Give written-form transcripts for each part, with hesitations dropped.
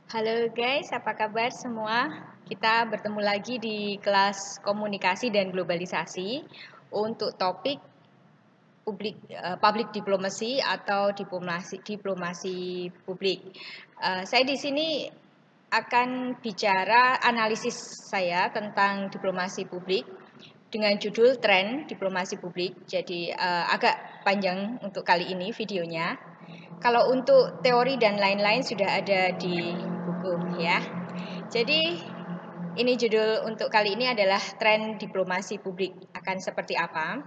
Halo guys, apa kabar semua? Kita bertemu lagi di kelas komunikasi dan globalisasi untuk topik public diplomacy atau diplomasi publik. Saya di sini akan bicara analisis saya tentang diplomasi publik dengan judul tren diplomasi publik. Jadi agak panjang untuk kali ini videonya. Kalau untuk teori dan lain-lain sudah ada di buku ya. Jadi ini judul untuk kali ini adalah tren diplomasi publik akan seperti apa.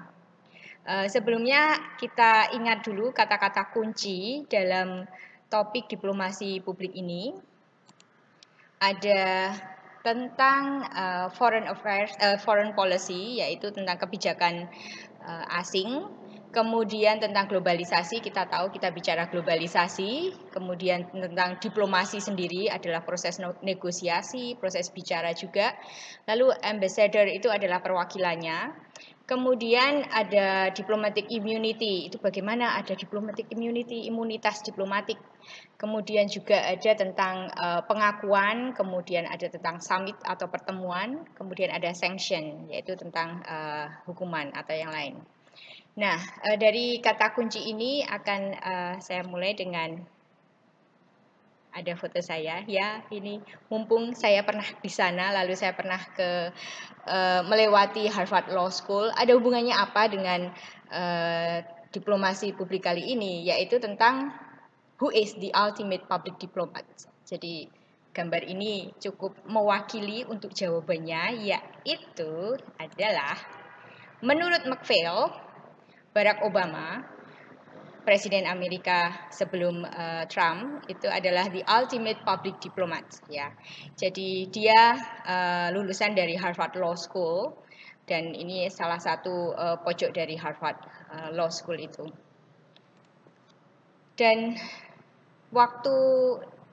Sebelumnya kita ingat dulu kata-kata kunci dalam topik diplomasi publik ini. Ada tentang foreign policy, yaitu tentang kebijakan asing. Kemudian tentang globalisasi, kita tahu kita bicara globalisasi. Kemudian tentang diplomasi sendiri adalah proses negosiasi, proses bicara juga. Lalu ambassador itu adalah perwakilannya. Kemudian ada diplomatic immunity, itu bagaimana ada diplomatic immunity, imunitas diplomatik. Kemudian juga ada tentang pengakuan, kemudian ada tentang summit atau pertemuan, kemudian ada sanction, yaitu tentang hukuman atau yang lain. Nah, dari kata kunci ini akan saya mulai dengan ada foto saya ya. Ini mumpung saya pernah di sana, lalu saya pernah melewati Harvard Law School. Ada hubungannya apa dengan diplomasi publik kali ini? Yaitu tentang who is the ultimate public diplomat. Jadi gambar ini cukup mewakili untuk jawabannya, yaitu adalah menurut McPhail, Barack Obama, Presiden Amerika sebelum Trump, itu adalah the ultimate public diplomat ya. Jadi dia lulusan dari Harvard Law School dan ini salah satu pojok dari Harvard Law School itu. Dan waktu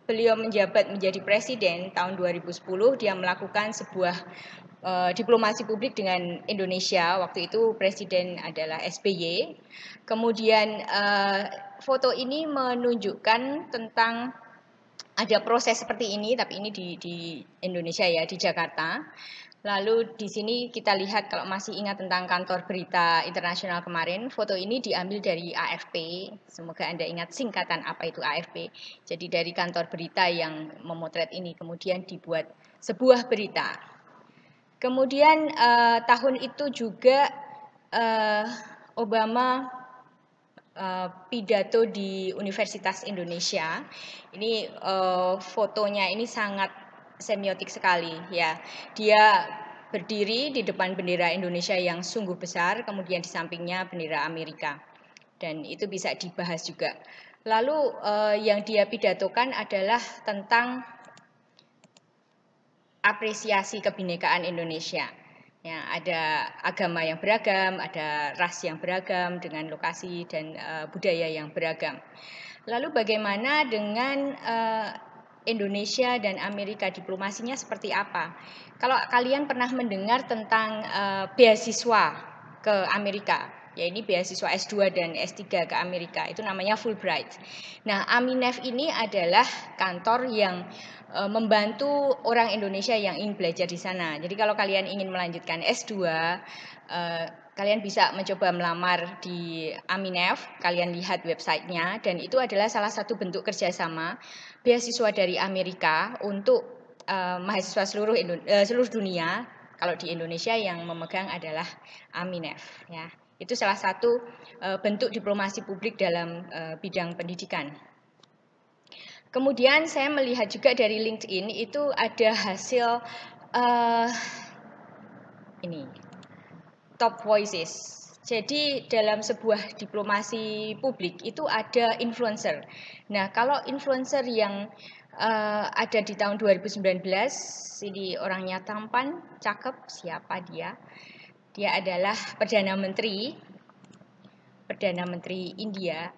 beliau menjabat menjadi presiden tahun 2010, dia melakukan sebuah diplomasi publik dengan Indonesia. Waktu itu presiden adalah SBY. Kemudian foto ini menunjukkan tentang ada proses seperti ini, tapi ini di Indonesia ya, di Jakarta. Lalu di sini kita lihat kalau masih ingat tentang kantor berita internasional kemarin, foto ini diambil dari AFP. Semoga Anda ingat singkatan apa itu AFP. Jadi dari kantor berita yang memotret ini kemudian dibuat sebuah berita. Kemudian tahun itu juga Obama pidato di Universitas Indonesia. Ini fotonya ini sangat semiotik sekali ya. Dia berdiri di depan bendera Indonesia yang sungguh besar, kemudian di sampingnya bendera Amerika. Dan itu bisa dibahas juga. Lalu yang dia pidatokan adalah tentang apresiasi kebinekaan Indonesia. Ya, ada agama yang beragam, ada ras yang beragam dengan lokasi dan budaya yang beragam. Lalu bagaimana dengan Indonesia dan Amerika, diplomasinya seperti apa? Kalau kalian pernah mendengar tentang beasiswa ke Amerika, ya ini beasiswa S2 dan S3 ke Amerika, itu namanya Fulbright. Nah, Aminef ini adalah kantor yang membantu orang Indonesia yang ingin belajar di sana. Jadi kalau kalian ingin melanjutkan S2, kalian bisa mencoba melamar di Aminef, kalian lihat websitenya, dan itu adalah salah satu bentuk kerjasama beasiswa dari Amerika untuk mahasiswa seluruh dunia. Kalau di Indonesia yang memegang adalah Aminef. Ya, itu salah satu bentuk diplomasi publik dalam bidang pendidikan. Kemudian saya melihat juga dari LinkedIn itu ada hasil ini top voices. Jadi dalam sebuah diplomasi publik itu ada influencer. Nah, kalau influencer yang ada di tahun 2019, ini orangnya tampan, cakep, siapa dia? Dia adalah Perdana Menteri India,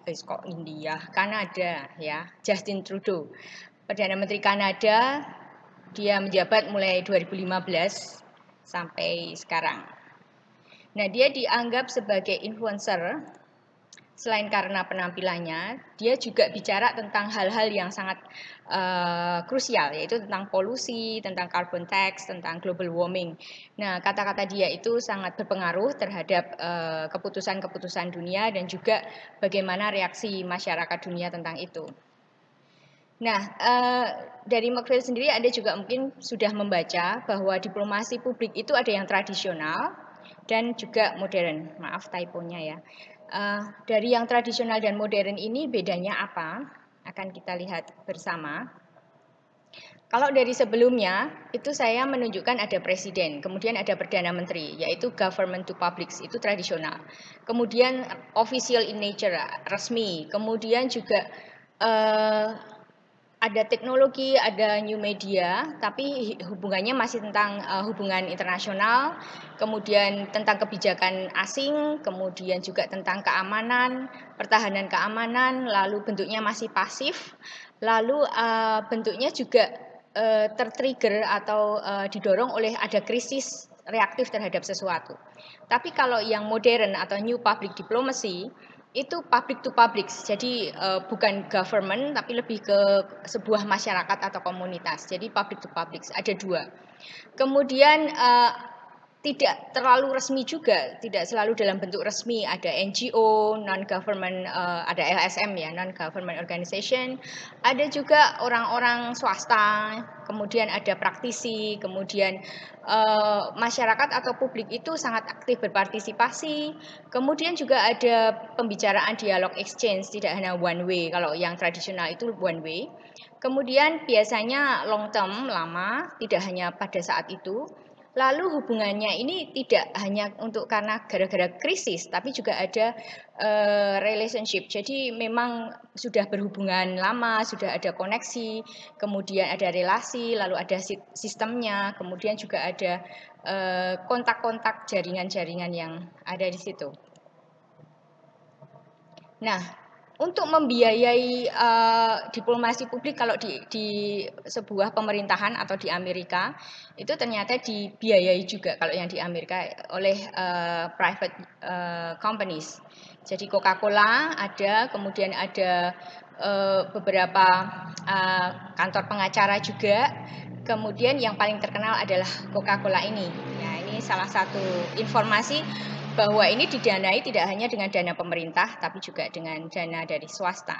Kanada ya, Justin Trudeau. Perdana Menteri Kanada, dia menjabat mulai 2015 sampai sekarang. Nah, dia dianggap sebagai influencer selain karena penampilannya, dia juga bicara tentang hal-hal yang sangat krusial, yaitu tentang polusi, tentang carbon tax, tentang global warming. Nah, kata-kata dia itu sangat berpengaruh terhadap keputusan-keputusan dunia dan juga bagaimana reaksi masyarakat dunia tentang itu. Nah, dari McPhail sendiri Anda juga mungkin sudah membaca bahwa diplomasi publik itu ada yang tradisional dan juga modern. Maaf typonya ya. Dari yang tradisional dan modern ini bedanya apa? Akan kita lihat bersama. Kalau dari sebelumnya, itu saya menunjukkan ada presiden, kemudian ada perdana menteri, yaitu government to public, itu tradisional. Kemudian official in nature, resmi. Kemudian juga ada teknologi, ada new media, tapi hubungannya masih tentang hubungan internasional, kemudian tentang kebijakan asing, kemudian juga tentang keamanan, pertahanan keamanan, lalu bentuknya masih pasif, lalu bentuknya juga tertrigger atau didorong oleh ada krisis reaktif terhadap sesuatu. Tapi kalau yang modern atau new public diplomacy, itu public to public, jadi bukan government tapi lebih ke sebuah masyarakat atau komunitas. Jadi public to public ada dua. Kemudian tidak terlalu resmi juga, tidak selalu dalam bentuk resmi. Ada NGO, non-government, ada LSM ya, non-government organization. Ada juga orang-orang swasta, kemudian ada praktisi, kemudian masyarakat atau publik itu sangat aktif berpartisipasi. Kemudian juga ada pembicaraan dialog exchange, tidak hanya one way. Kalau yang tradisional itu one way. Kemudian biasanya long term, lama, tidak hanya pada saat itu. Lalu hubungannya ini tidak hanya untuk karena gara-gara krisis, tapi juga ada relationship. Jadi memang sudah berhubungan lama, sudah ada koneksi, kemudian ada relasi, lalu ada sistemnya, kemudian juga ada kontak-kontak jaringan-jaringan yang ada di situ. Nah, untuk membiayai diplomasi publik kalau di sebuah pemerintahan atau di Amerika itu ternyata dibiayai juga kalau yang di Amerika oleh private companies. Jadi Coca-Cola ada, kemudian ada beberapa kantor pengacara juga. Kemudian yang paling terkenal adalah Coca-Cola ini. Ya, ini salah satu informasi bahwa ini didanai tidak hanya dengan dana pemerintah, tapi juga dengan dana dari swasta.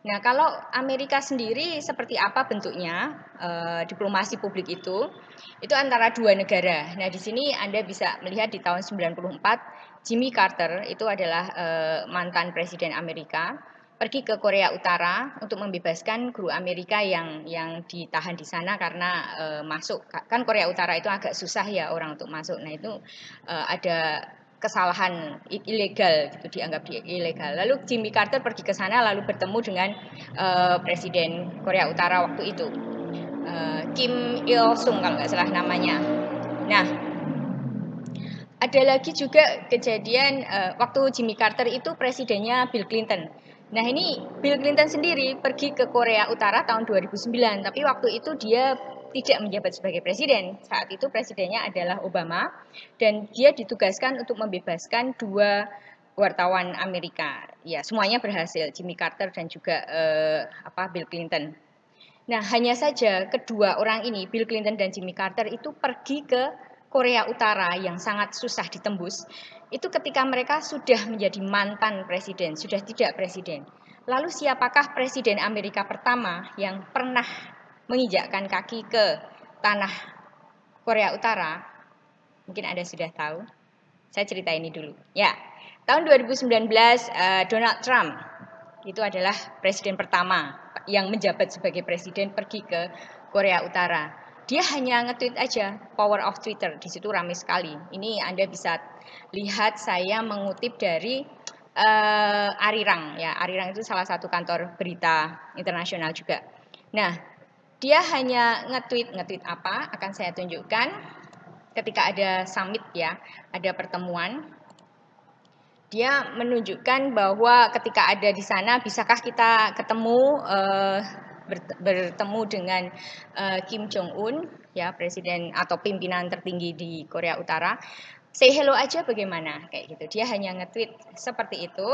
Nah, kalau Amerika sendiri seperti apa bentuknya diplomasi publik itu antara dua negara. Nah, di sini Anda bisa melihat di tahun 94, Jimmy Carter itu adalah mantan presiden Amerika, pergi ke Korea Utara untuk membebaskan guru Amerika yang ditahan di sana karena masuk. Kan Korea Utara itu agak susah ya orang untuk masuk. Nah, itu ada kesalahan ilegal, gitu dianggap ilegal. Lalu Jimmy Carter pergi ke sana lalu bertemu dengan presiden Korea Utara waktu itu, Kim Il Sung kalau nggak salah namanya. Nah, ada lagi juga kejadian waktu Jimmy Carter itu presidennya Bill Clinton. Nah, ini Bill Clinton sendiri pergi ke Korea Utara tahun 2009, tapi waktu itu dia tidak menjabat sebagai presiden. Saat itu presidennya adalah Obama dan dia ditugaskan untuk membebaskan dua wartawan Amerika. Ya, semuanya berhasil, Jimmy Carter dan juga Bill Clinton. Nah, hanya saja kedua orang ini, Bill Clinton dan Jimmy Carter itu pergi ke Korea Utara yang sangat susah ditembus. Itu ketika mereka sudah menjadi mantan presiden, sudah tidak presiden. Lalu siapakah presiden Amerika pertama yang pernah menginjakkan kaki ke tanah Korea Utara? Mungkin Anda sudah tahu. Saya cerita ini dulu. Ya, tahun 2019 Donald Trump itu adalah presiden pertama yang menjabat sebagai presiden pergi ke Korea Utara. Dia hanya nge-tweet aja, power of Twitter, di situ ramai sekali. Ini Anda bisa lihat saya mengutip dari Arirang, ya Arirang itu salah satu kantor berita internasional juga. Nah, dia hanya nge-tweet apa? Akan saya tunjukkan ketika ada summit ya, ada pertemuan. Dia menunjukkan bahwa ketika ada di sana, bisakah kita bertemu dengan Kim Jong Un, ya presiden atau pimpinan tertinggi di Korea Utara. say hello aja bagaimana, kayak gitu. Dia hanya nge-tweet seperti itu.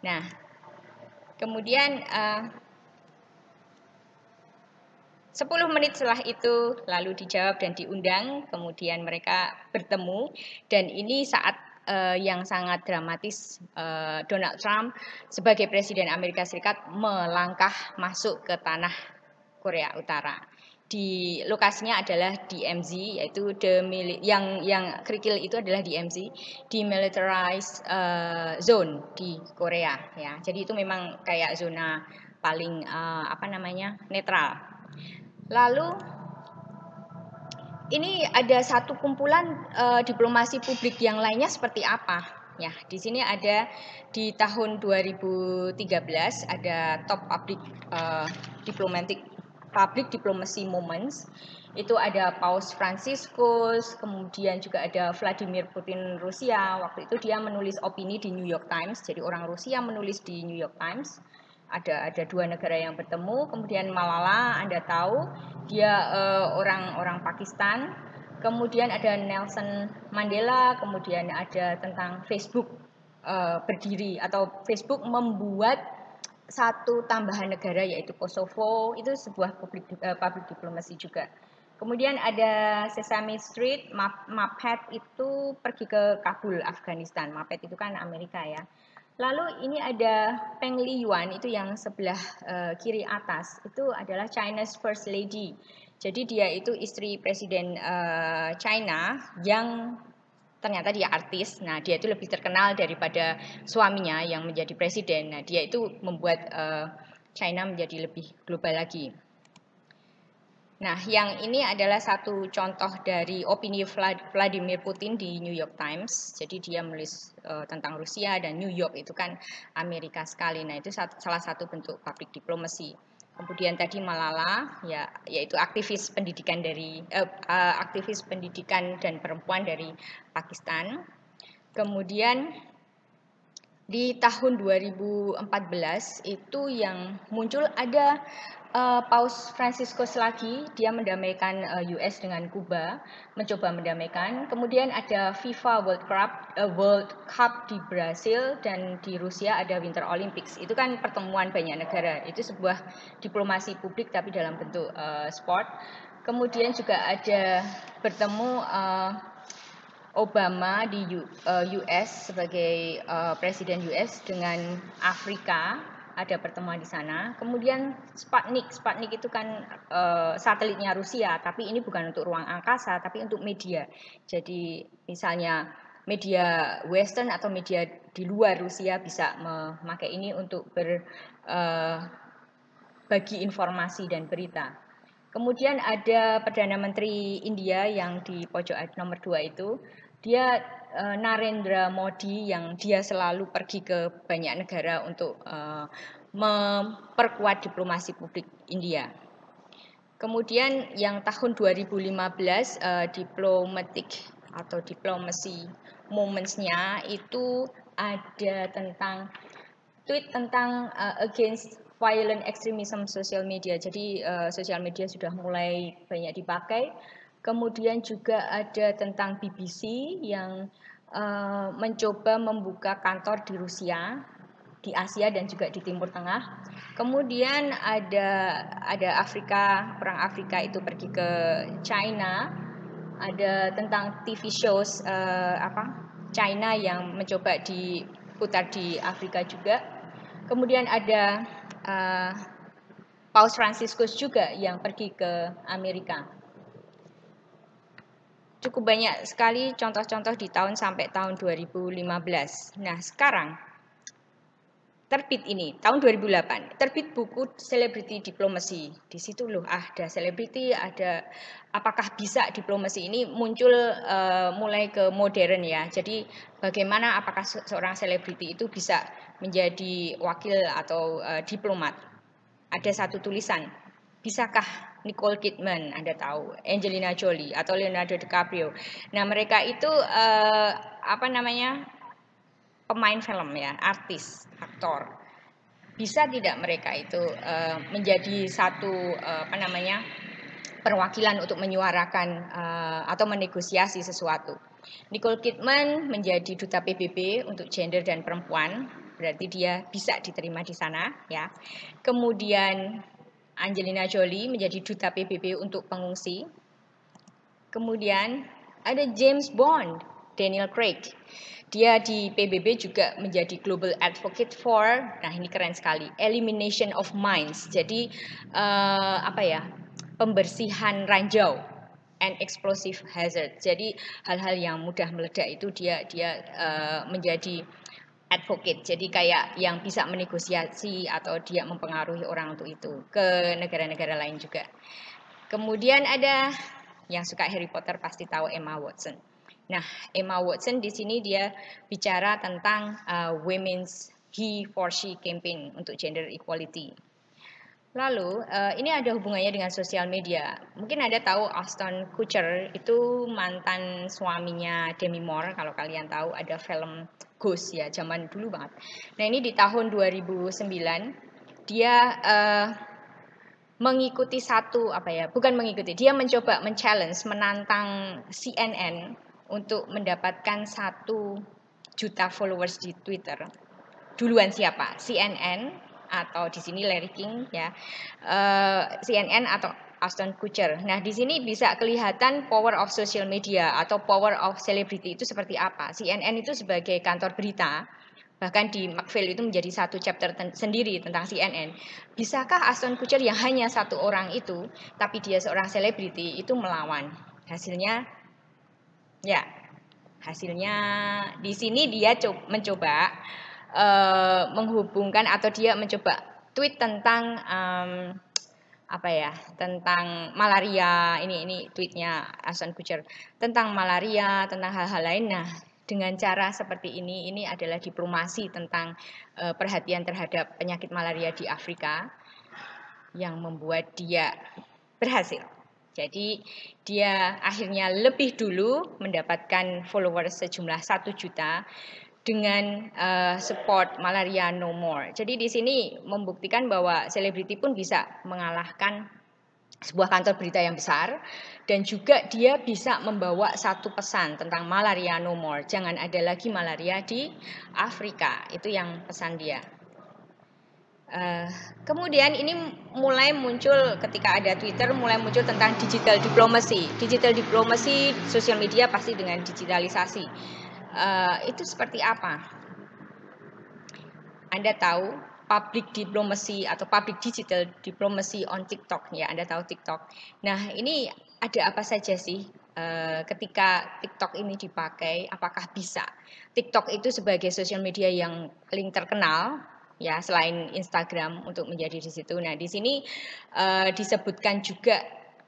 Nah, kemudian 10 menit setelah itu lalu dijawab dan diundang, kemudian mereka bertemu, dan ini saat yang sangat dramatis. Donald Trump sebagai Presiden Amerika Serikat melangkah masuk ke tanah Korea Utara. Di lokasinya adalah DMZ, yaitu yang kerikil itu adalah DMZ, Demilitarized Zone di Korea ya. Jadi itu memang kayak zona paling netral. Lalu ini ada satu kumpulan diplomasi publik yang lainnya seperti apa? Ya, di sini ada di tahun 2013 ada top public diplomacy moments. Itu ada Paus Franciscus, kemudian juga ada Vladimir Putin Rusia. Waktu itu dia menulis opini di New York Times. Jadi orang Rusia menulis di New York Times. Ada dua negara yang bertemu. Kemudian Malala, Anda tahu dia orang Pakistan. Kemudian ada Nelson Mandela. Kemudian ada tentang Facebook berdiri atau Facebook membuat satu tambahan negara yaitu Kosovo. Itu sebuah public diplomasi juga. Kemudian ada Sesame Street, Muppet itu pergi ke Kabul, Afghanistan. Muppet itu kan Amerika ya. Lalu ini ada Peng Liyuan, itu yang sebelah kiri atas, itu adalah China's First Lady. Jadi dia itu istri Presiden China yang ternyata dia artis. Nah, dia itu lebih terkenal daripada suaminya yang menjadi presiden. Nah, dia itu membuat China menjadi lebih global lagi. Nah, yang ini adalah satu contoh dari opini Vladimir Putin di New York Times. Jadi dia menulis tentang Rusia, dan New York itu kan Amerika sekali. Nah, itu salah satu bentuk public diplomacy. Kemudian tadi Malala, yaitu aktivis pendidikan dan perempuan dari Pakistan. Kemudian di tahun 2014 itu yang muncul ada Paus Franciscus lagi, dia mendamaikan US dengan Kuba, mencoba mendamaikan. Kemudian ada FIFA World Cup di Brasil, dan di Rusia ada Winter Olympics. Itu kan pertemuan banyak negara. Itu sebuah diplomasi publik tapi dalam bentuk sport. Kemudian juga ada bertemu Obama di US sebagai presiden US dengan Afrika, ada pertemuan di sana. Kemudian Sputnik itu kan satelitnya Rusia, tapi ini bukan untuk ruang angkasa, tapi untuk media. Jadi misalnya media Western atau media di luar Rusia bisa memakai ini untuk berbagi informasi dan berita. Kemudian ada Perdana Menteri India yang di pojok nomor 2 itu, dia Narendra Modi, yang dia selalu pergi ke banyak negara untuk memperkuat diplomasi publik India. Kemudian yang tahun 2015 diplomatic atau diplomasi moments-nya itu ada tentang tweet tentang against violent extremism social media. Jadi sosial media sudah mulai banyak dipakai. Kemudian juga ada tentang BBC yang mencoba membuka kantor di Rusia, di Asia dan juga di Timur Tengah. Kemudian ada orang Afrika itu pergi ke China. Ada tentang TV shows China yang mencoba diputar di Afrika juga. Kemudian ada Paus Franciscus juga yang pergi ke Amerika. Cukup banyak sekali contoh-contoh di sampai tahun 2015. Nah, sekarang terbit ini tahun 2008, terbit buku Celebrity Diplomacy. Di situ ada selebriti, ada apakah bisa diplomasi ini muncul mulai ke modern ya. Jadi bagaimana apakah seorang selebriti itu bisa menjadi wakil atau diplomat. Ada satu tulisan, bisakah Nicole Kidman, Anda tahu, Angelina Jolie atau Leonardo DiCaprio. Nah, mereka itu pemain film ya, artis, aktor. Bisa tidak mereka itu menjadi satu perwakilan untuk menyuarakan atau menegosiasi sesuatu. Nicole Kidman menjadi duta PBB untuk gender dan perempuan, berarti dia bisa diterima di sana, ya. Kemudian Angelina Jolie menjadi duta PBB untuk pengungsi. Kemudian ada James Bond, Daniel Craig. Dia di PBB juga menjadi Global Advocate for, nah ini keren sekali, Elimination of Mines. Jadi pembersihan ranjau and explosive hazard. Jadi hal-hal yang mudah meledak itu dia menjadi advocate. Jadi kayak yang bisa menegosiasi atau dia mempengaruhi orang untuk itu ke negara-negara lain juga. Kemudian ada yang suka Harry Potter pasti tahu Emma Watson. Nah, Emma Watson di sini dia bicara tentang Women's He for She campaign untuk gender equality. Lalu ini ada hubungannya dengan sosial media. Mungkin ada tahu Ashton Kutcher itu mantan suaminya Demi Moore. Kalau kalian tahu ada film Ghost ya, zaman dulu banget. Nah ini di tahun 2009 dia mengikuti dia mencoba menantang CNN untuk mendapatkan 1 juta followers di Twitter. Duluan siapa? CNN atau di sini Larry King ya, CNN atau Ashton Kutcher. Nah di sini bisa kelihatan power of social media atau power of celebrity itu seperti apa. CNN itu sebagai kantor berita, bahkan di Macphail itu menjadi 1 chapter sendiri tentang CNN. Bisakah Ashton Kutcher yang hanya 1 orang itu, tapi dia seorang selebriti itu melawan? Hasilnya di sini dia mencoba menghubungkan atau dia mencoba tweet tentang tentang malaria. Ini tweetnya Ashton Kutcher tentang malaria, tentang hal-hal lain. Nah, dengan cara seperti ini adalah diplomasi tentang perhatian terhadap penyakit malaria di Afrika yang membuat dia berhasil. Jadi dia akhirnya lebih dulu mendapatkan followers sejumlah 1 juta dengan support Malaria No More. Jadi di sini membuktikan bahwa selebriti pun bisa mengalahkan sebuah kantor berita yang besar, dan juga dia bisa membawa 1 pesan tentang Malaria No More. Jangan ada lagi malaria di Afrika. Itu yang pesan dia. Kemudian ini mulai muncul ketika ada Twitter, mulai muncul tentang digital diplomacy. Digital diplomacy, sosial media pasti dengan digitalisasi. Itu seperti apa? Anda tahu public diplomacy atau public digital diplomacy on TikTok ya, Anda tahu TikTok. Nah ini ada apa saja sih ketika TikTok ini dipakai? Apakah bisa? TikTok itu sebagai sosial media yang paling terkenal ya selain Instagram untuk menjadi di situ. Nah di sini disebutkan juga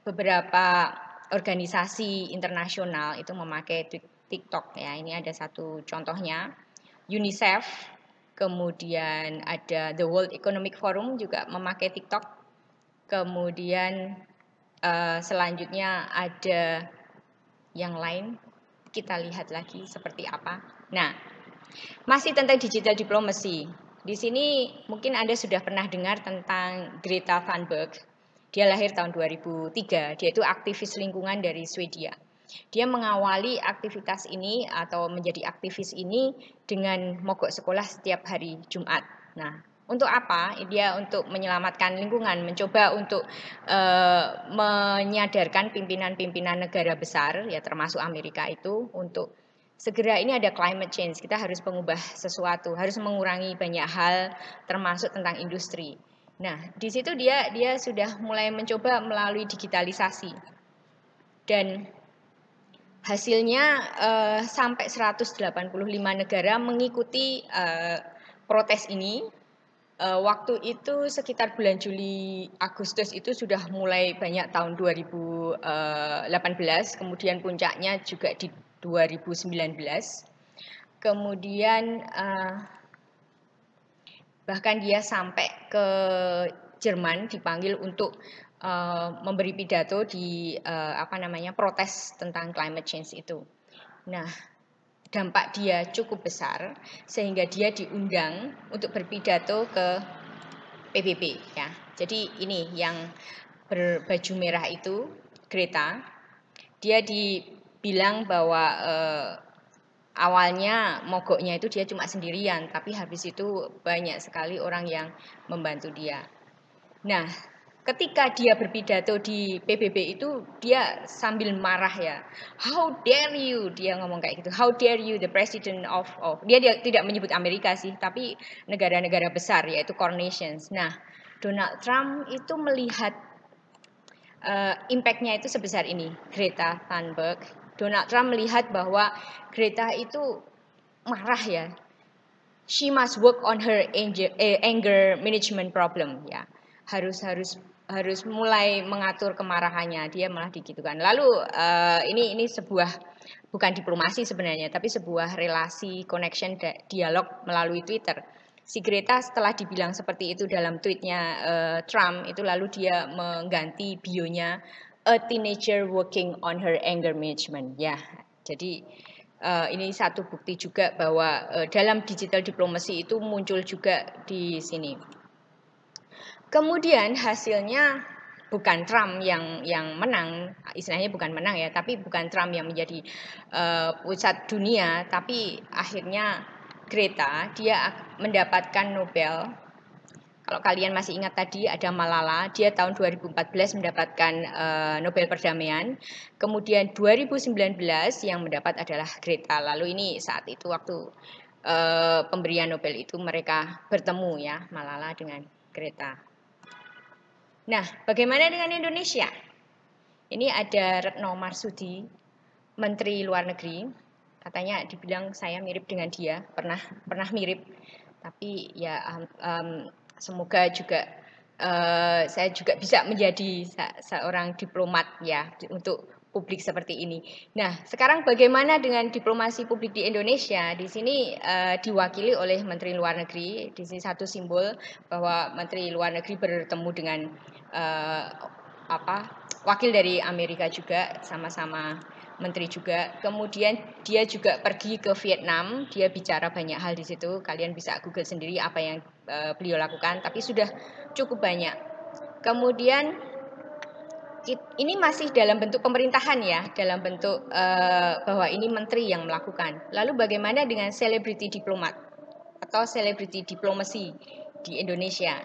beberapa organisasi internasional itu memakai TikTok ya. Ini ada 1 contohnya, UNICEF, kemudian ada The World Economic Forum juga memakai TikTok. Kemudian selanjutnya ada yang lain, kita lihat lagi seperti apa. Nah, masih tentang digital diplomacy. Di sini mungkin Anda sudah pernah dengar tentang Greta Thunberg. Dia lahir tahun 2003. Dia itu aktivis lingkungan dari Swedia. Dia mengawali aktivitas ini atau menjadi aktivis ini dengan mogok sekolah setiap hari Jumat. Nah, untuk apa? Dia untuk menyelamatkan lingkungan, mencoba untuk menyadarkan pimpinan-pimpinan negara besar, ya termasuk Amerika itu, untuk segera ini ada climate change, kita harus mengubah sesuatu, harus mengurangi banyak hal, termasuk tentang industri. Nah, di situ dia sudah mulai mencoba melalui digitalisasi, dan hasilnya sampai 185 negara mengikuti protes ini. Waktu itu sekitar bulan Juli Agustus itu sudah mulai banyak tahun 2018, kemudian puncaknya juga di 2019. Kemudian bahkan dia sampai ke Jerman dipanggil untuk memberi pidato di protes tentang climate change itu. Nah, dampak dia cukup besar sehingga dia diundang untuk berpidato ke PBB ya. Jadi ini yang berbaju merah itu, Greta, dia dibilang bahwa awalnya mogoknya itu dia cuma sendirian, tapi habis itu banyak sekali orang yang membantu dia. Nah, ketika dia berpidato di PBB itu dia sambil marah ya, how dare you, dia ngomong kayak gitu, how dare you the president of dia tidak menyebut Amerika sih, tapi negara-negara besar yaitu core nations. Nah, Donald Trump itu melihat impact-nya itu sebesar ini, Greta Thunberg. Donald Trump melihat bahwa Greta itu marah ya, she must work on her anger management problem ya, harus mulai mengatur kemarahannya, dia malah digitukan. Lalu ini sebuah bukan diplomasi sebenarnya, tapi sebuah relasi connection dialog melalui Twitter. Si Greta setelah dibilang seperti itu dalam tweetnya Trump itu, lalu dia mengganti bionya a teenager working on her anger management ya. Jadi ini satu bukti juga bahwa dalam digital diplomasi itu muncul juga di sini. Kemudian hasilnya bukan Trump yang menang, istilahnya bukan menang ya, tapi bukan Trump yang menjadi pusat dunia, tapi akhirnya Greta dia mendapatkan Nobel. Kalau kalian masih ingat tadi ada Malala, dia tahun 2014 mendapatkan Nobel Perdamaian. Kemudian 2019 yang mendapat adalah Greta. Lalu ini saat itu waktu pemberian Nobel itu mereka bertemu ya, Malala dengan Greta. Nah, bagaimana dengan Indonesia? Ini ada Retno Marsudi, Menteri Luar Negeri. Katanya dibilang saya mirip dengan dia, pernah mirip. Tapi ya semoga juga saya juga bisa menjadi seorang diplomat ya untuk publik seperti ini. Nah, sekarang bagaimana dengan diplomasi publik di Indonesia? Di sini diwakili oleh Menteri Luar Negeri. Di sini satu simbol bahwa Menteri Luar Negeri bertemu dengan wakil dari Amerika juga, sama-sama menteri juga. Kemudian dia juga pergi ke Vietnam, dia bicara banyak hal di situ. Kalian bisa Google sendiri apa yang beliau lakukan, tapi sudah cukup banyak. Kemudian ini masih dalam bentuk pemerintahan ya, dalam bentuk bahwa ini menteri yang melakukan. Lalu bagaimana dengan selebriti diplomat atau selebriti diplomasi di Indonesia?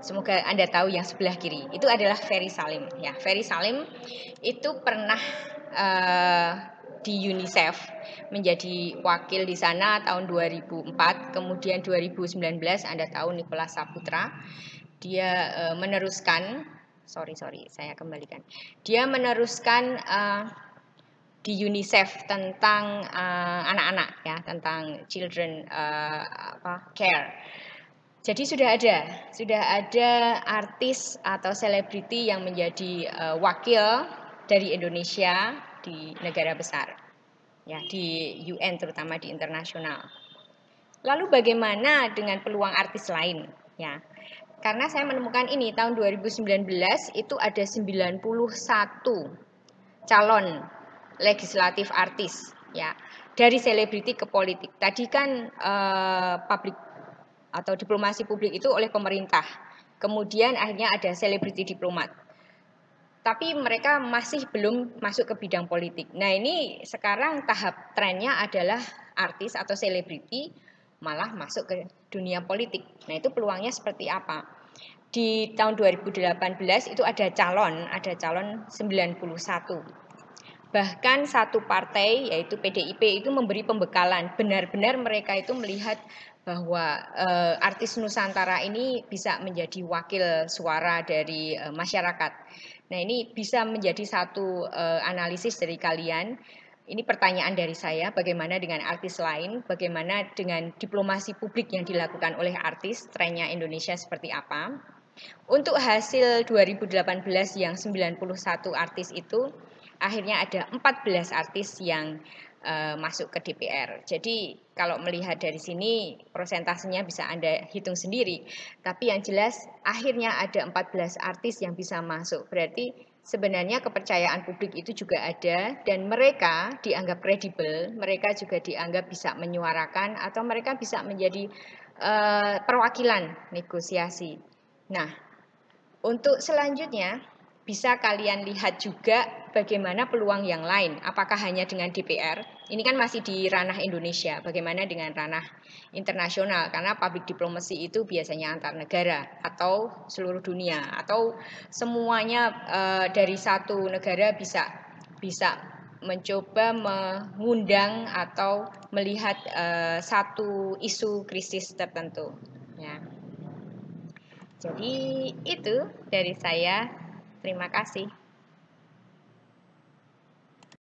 Semoga Anda tahu yang sebelah kiri. Itu adalah Ferry Salim. Ya, Ferry Salim itu pernah di UNICEF menjadi wakil di sana tahun 2004. Kemudian 2019 Anda tahu Nicholas Saputra. Dia meneruskan, saya kembalikan. Dia meneruskan di UNICEF tentang anak-anak ya, tentang children care. Jadi sudah ada artis atau selebriti yang menjadi wakil dari Indonesia di negara besar, ya di UN terutama di internasional. Lalu bagaimana dengan peluang artis lain, ya? Karena saya menemukan ini tahun 2019 itu ada 91 calon legislatif artis, ya dari selebriti ke politik. Tadi kan publik atau diplomasi publik itu oleh pemerintah. Kemudian akhirnya ada selebriti diplomat. Tapi mereka masih belum masuk ke bidang politik. Nah, ini sekarang tahap trennya adalah artis atau selebriti malah masuk ke dunia politik. Nah, itu peluangnya seperti apa? Di tahun 2018 itu ada calon 91. Bahkan satu partai yaitu PDIP itu memberi pembekalan. Benar-benar mereka itu melihat bahwa artis Nusantara ini bisa menjadi wakil suara dari masyarakat. Nah, ini bisa menjadi satu analisis dari kalian. Ini pertanyaan dari saya, bagaimana dengan artis lain, bagaimana dengan diplomasi publik yang dilakukan oleh artis, trennya Indonesia seperti apa? Untuk hasil 2018 yang 91 artis itu, akhirnya ada 14 artis yang masuk ke DPR. Jadi kalau melihat dari sini prosentasenya bisa Anda hitung sendiri. Tapi yang jelas akhirnya ada 14 artis yang bisa masuk. Berarti sebenarnya kepercayaan publik itu juga ada dan mereka dianggap kredibel, mereka juga dianggap bisa menyuarakan atau mereka bisa menjadi perwakilan negosiasi. Nah, Untuk selanjutnya, bisa kalian lihat juga bagaimana peluang yang lain. Apakah hanya dengan DPR? Ini kan masih di ranah Indonesia. Bagaimana dengan ranah internasional? Karena public diplomacy itu biasanya antar negara atau seluruh dunia atau semuanya dari satu negara bisa mencoba mengundang atau melihat satu isu krisis tertentu. Ya. Jadi itu dari saya. Terima kasih.